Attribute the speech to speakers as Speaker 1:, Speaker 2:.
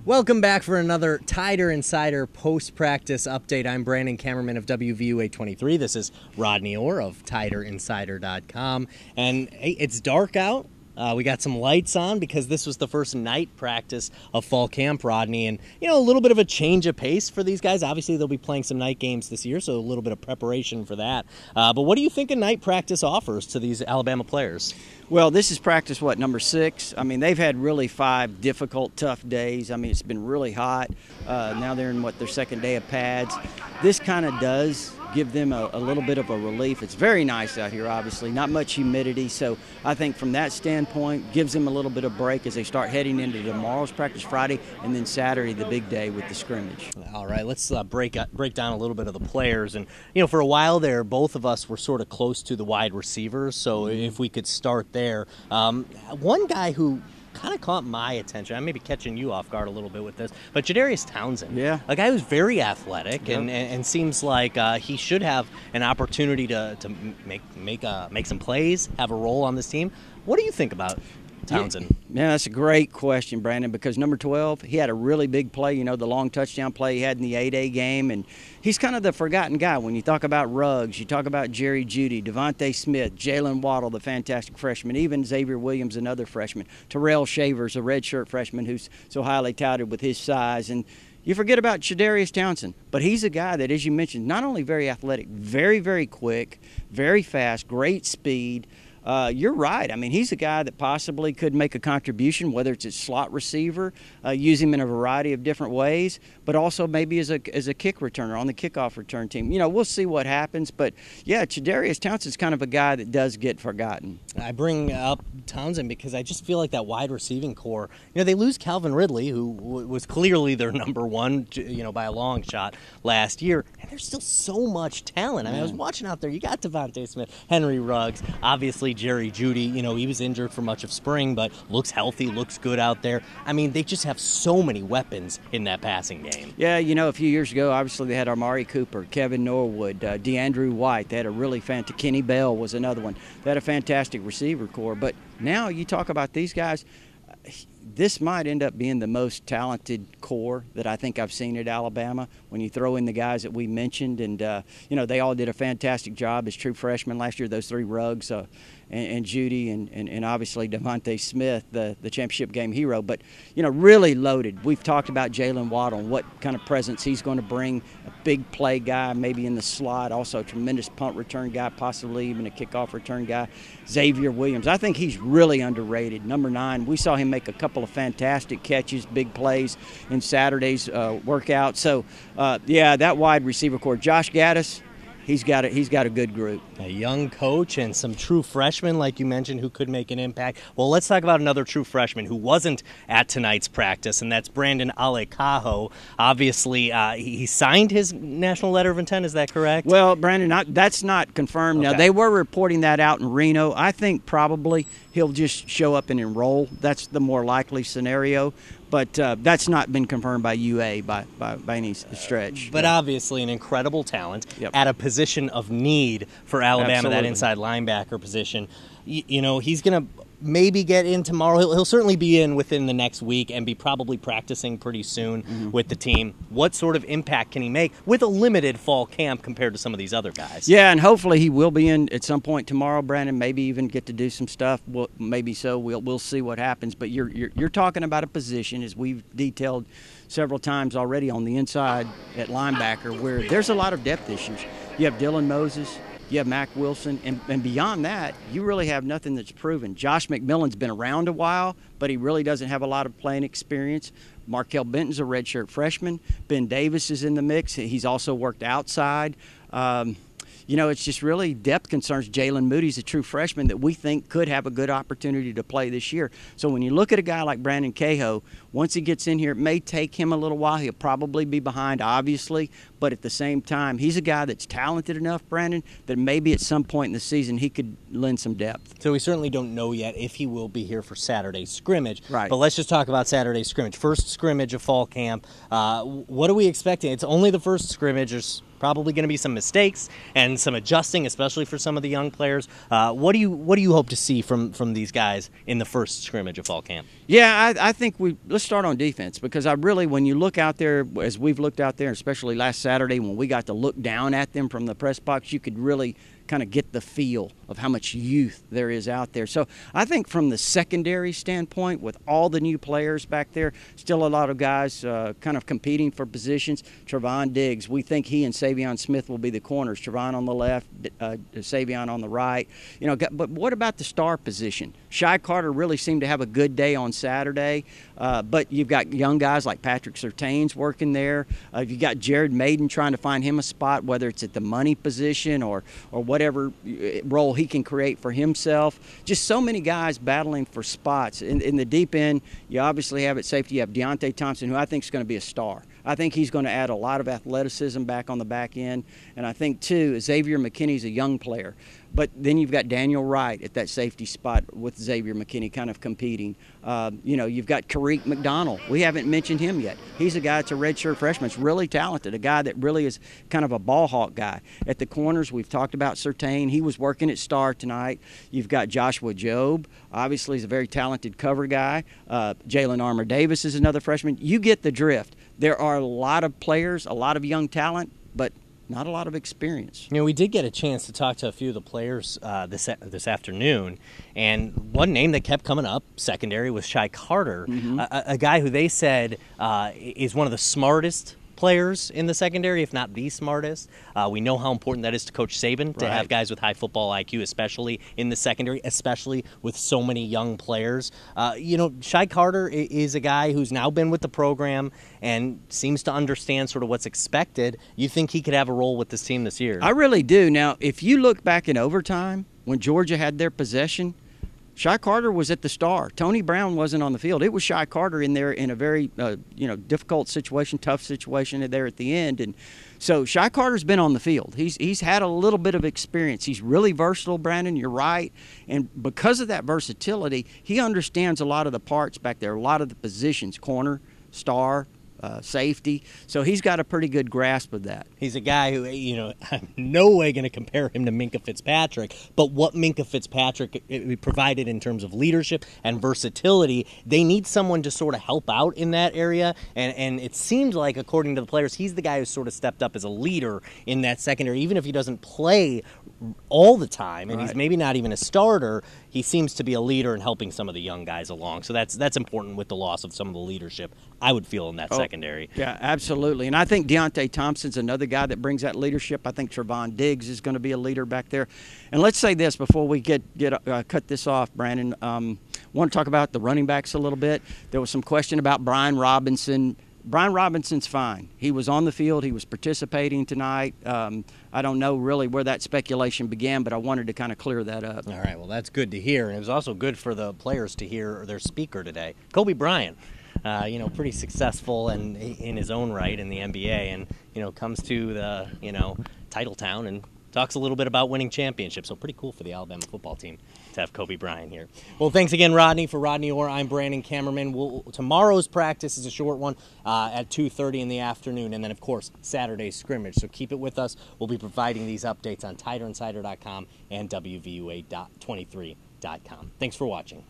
Speaker 1: Welcome back for another Tider Insider post-practice update. I'm Brandon Kamerman of WVUA 23. This is Rodney Orr of TiderInsider.com. And hey, it's dark out. We got some lights on because this was the first night practice of fall camp, Rodney. And, you know, a little bit of a change of pace for these guys. Obviously, they'll be playing some night games this year, so a little bit of preparation for that. But what do you think a night practice offers to these Alabama players?
Speaker 2: Well, this is practice, number 6? I mean, they've had really 5 difficult, tough days. I mean, it's been really hot. Now they're in, their second day of pads. This kind of does give them a little bit of a relief. It's very nice out here, obviously, not much humidity. So I think from that standpoint, gives them a little bit of break as they start heading into tomorrow's practice, Friday, and then Saturday, the big day with the scrimmage.
Speaker 1: All right, let's break down a little bit of the players. And, you know, for a while there, both of us were sort of close to the wide receivers. So if we could start there. One guy who kind of caught my attention. I may be catching you off guard a little bit with this, but Jadarius Townsend, a guy who's very athletic and seems like he should have an opportunity to make some plays, have a role on this team. What do you think about Townsend?
Speaker 2: Yeah, that's a great question, Brandon, because number 12, he had a really big play, you know, the long touchdown play he had in the A-Day game, and he's kind of the forgotten guy. When you talk about Ruggs, you talk about Jerry Jeudy, Devontae Smith, Jalen Waddle, the fantastic freshman, even Xavier Williams, another freshman, Terrell Shavers, a redshirt freshman who's so highly touted with his size, and you forget about Jadarius Townsend, but he's a guy that, as you mentioned, not only very athletic, very, very quick, very fast, great speed. You're right. I mean, he's a guy that possibly could make a contribution, whether it's a slot receiver, use him in a variety of different ways, but also maybe as a kick returner on the kickoff return team. You know, we'll see what happens. But, yeah, Jadarius Townsend's kind of a guy that does get forgotten.
Speaker 1: I bring up Townsend because I just feel like that wide receiving core, you know, they lose Calvin Ridley, who was clearly their number one, you know, by a long shot last year, and there's still so much talent. I mean, I was watching out there. You got Devontae Smith, Henry Ruggs, obviously Jerry Jeudy, you know, he was injured for much of spring, but looks healthy, looks good out there. I mean, they just have so many weapons in that passing game.
Speaker 2: Yeah, you know, a few years ago, obviously they had Amari Cooper, Kevin Norwood, DeAndrew White. They had a really fantastic, Kenny Bell was another one. They had a fantastic receiver core. But now you talk about these guys, this might end up being the most talented core that I think I've seen at Alabama when you throw in the guys that we mentioned. And, you know, they all did a fantastic job as true freshmen last year, those 3 Ruggs and Jeudy and obviously Devontae Smith, the championship game hero. But, you know, really loaded. We've talked about Jalen Waddle and what kind of presence he's going to bring, a big play guy, maybe in the slot, also a tremendous punt return guy, possibly even a kickoff return guy. Xavier Williams, I think he's really underrated. Number 9, we saw him make a couple of fantastic catches, big plays in Saturday's workout. So, yeah, that wide receiver core. Josh Gaddis, he's got a good group.
Speaker 1: A young coach and some true freshmen, like you mentioned, who could make an impact. Well, let's talk about another true freshman who wasn't at tonight's practice, and that's Brandon Alekaho. Obviously, he signed his national letter of intent. Is that correct?
Speaker 2: Well, Brandon, that's not confirmed. Okay. Now, they were reporting that out in Reno. I think probably he'll just show up and enroll. That's the more likely scenario. But that's not been confirmed by UA by any stretch.
Speaker 1: But obviously an incredible talent at a position of need for Alabama,
Speaker 2: Absolutely.
Speaker 1: That inside linebacker position. You know, he's going to maybe get in tomorrow. He'll certainly be in within the next week and be probably practicing pretty soon with the team. What sort of impact can he make with a limited fall camp compared to some of these other guys?
Speaker 2: Yeah, and hopefully he will be in at some point tomorrow, Brandon. Maybe even get to do some stuff. Well, maybe so. We'll see what happens. But you're talking about a position, as we've detailed several times already on the inside at linebacker, where there's a lot of depth issues. You have Dylan Moses. You have Mac Wilson, and beyond that, you really have nothing that's proven. Josh McMillan's been around a while, but he really doesn't have a lot of playing experience. Markel Benton's a redshirt freshman. Ben Davis is in the mix. He's also worked outside. You know, it's just really depth concerns. Jalen Moody's a true freshman that we think could have a good opportunity to play this year. So when you look at a guy like Brandon Cahoe, once he gets in here, it may take him a little while. He'll probably be behind, obviously, but at the same time, he's a guy that's talented enough, Brandon, that maybe at some point in the season he could lend some depth.
Speaker 1: So we certainly don't know yet if he will be here for Saturday's scrimmage.
Speaker 2: Right.
Speaker 1: But let's just talk about Saturday's scrimmage. First scrimmage of fall camp. What are we expecting? It's only the first scrimmage. There's probably going to be some mistakes and some adjusting, especially for some of the young players. What do you hope to see from these guys in the first scrimmage of fall camp?
Speaker 2: Yeah, I think let's start on defense, because when you look out there, as we've looked out there, especially last Saturday when we got to look down at them from the press box, you could really kind of get the feel of how much youth there is out there. So I think from the secondary standpoint, with all the new players back there, still a lot of guys kind of competing for positions. Trevon Diggs, we think he and Savion Smith will be the corners. Trevon on the left, Savion on the right. But what about the star position? Shy Carter really seemed to have a good day on Saturday, but you've got young guys like Patrick Surtain's working there. You've got Jared Maiden trying to find him a spot, whether it's at the money position or whatever role he can create for himself. Just so many guys battling for spots. In the deep end, you obviously have at safety, you have Deontay Thompson, who I think is going to be a star. I think he's going to add a lot of athleticism back on the back end. And I think, too, Xavier McKinney's a young player. But then you've got Daniel Wright at that safety spot with Xavier McKinney kind of competing. You've got Kareem McDonald. We haven't mentioned him yet. He's a guy that's a redshirt freshman. He's really talented, a guy that really is kind of a ball hawk guy. At the corners, we've talked about Surtain. He was working at star tonight. You've got Joshua Jobe. Obviously, he's a very talented cover guy. Jalen Armour-Davis is another freshman. You get the drift. There are a lot of players, a lot of young talent, but not a lot of experience.
Speaker 1: We did get a chance to talk to a few of the players this afternoon, and one name that kept coming up secondary was Shy Carter, a guy who they said is one of the smartest players in the secondary, if not the smartest. We know how important that is to Coach Saban to have guys with high football IQ, especially in the secondary, especially with so many young players. Shy Carter is a guy who's now been with the program and seems to understand sort of what's expected. You think he could have a role with this team this year?
Speaker 2: I really do. Now, if you look back in overtime when Georgia had their possession, Shy Carter was at the star. Tony Brown wasn't on the field. It was Shy Carter in there in a very difficult situation, tough situation there at the end. And so Shy Carter's been on the field. He's had a little bit of experience. He's really versatile, Brandon. You're right. And because of that versatility, he understands a lot of the parts back there, a lot of the positions, corner, star, safety. So he's got a pretty good grasp of that.
Speaker 1: He's a guy who, I'm no way going to compare him to Minkah Fitzpatrick, but what Minkah Fitzpatrick provided in terms of leadership and versatility, they need someone to sort of help out in that area. And it seems like, according to the players, he's the guy who sort of stepped up as a leader in that secondary. Even if he doesn't play all the time, and he's maybe not even a starter, he seems to be a leader in helping some of the young guys along. So that's important with the loss of some of the leadership, I would feel, in that secondary.
Speaker 2: Yeah, absolutely. And I think Deontay Thompson's another guy that brings that leadership. I think Trevon Diggs is going to be a leader back there. And let's say this before we cut this off, Brandon. Want to talk about the running backs a little bit. There was some question about Brian Robinson. Brian Robinson's fine. He was on the field. He was participating tonight. I don't know really where that speculation began, but I wanted to kind of clear that up.
Speaker 1: All right, well, that's good to hear. And it was also good for the players to hear their speaker today, Kobe Bryant. Pretty successful and in his own right in the NBA, and comes to the title town and talks a little bit about winning championships. So pretty cool for the Alabama football team to have Kobe Bryant here. Well, thanks again, Rodney. For Rodney Orr, I'm Brandon Kamerman. Tomorrow's practice is a short one at 2:30 in the afternoon, and then, of course, Saturday's scrimmage. So keep it with us. We'll be providing these updates on TiderInsider.com and WVUA.23.com. Thanks for watching.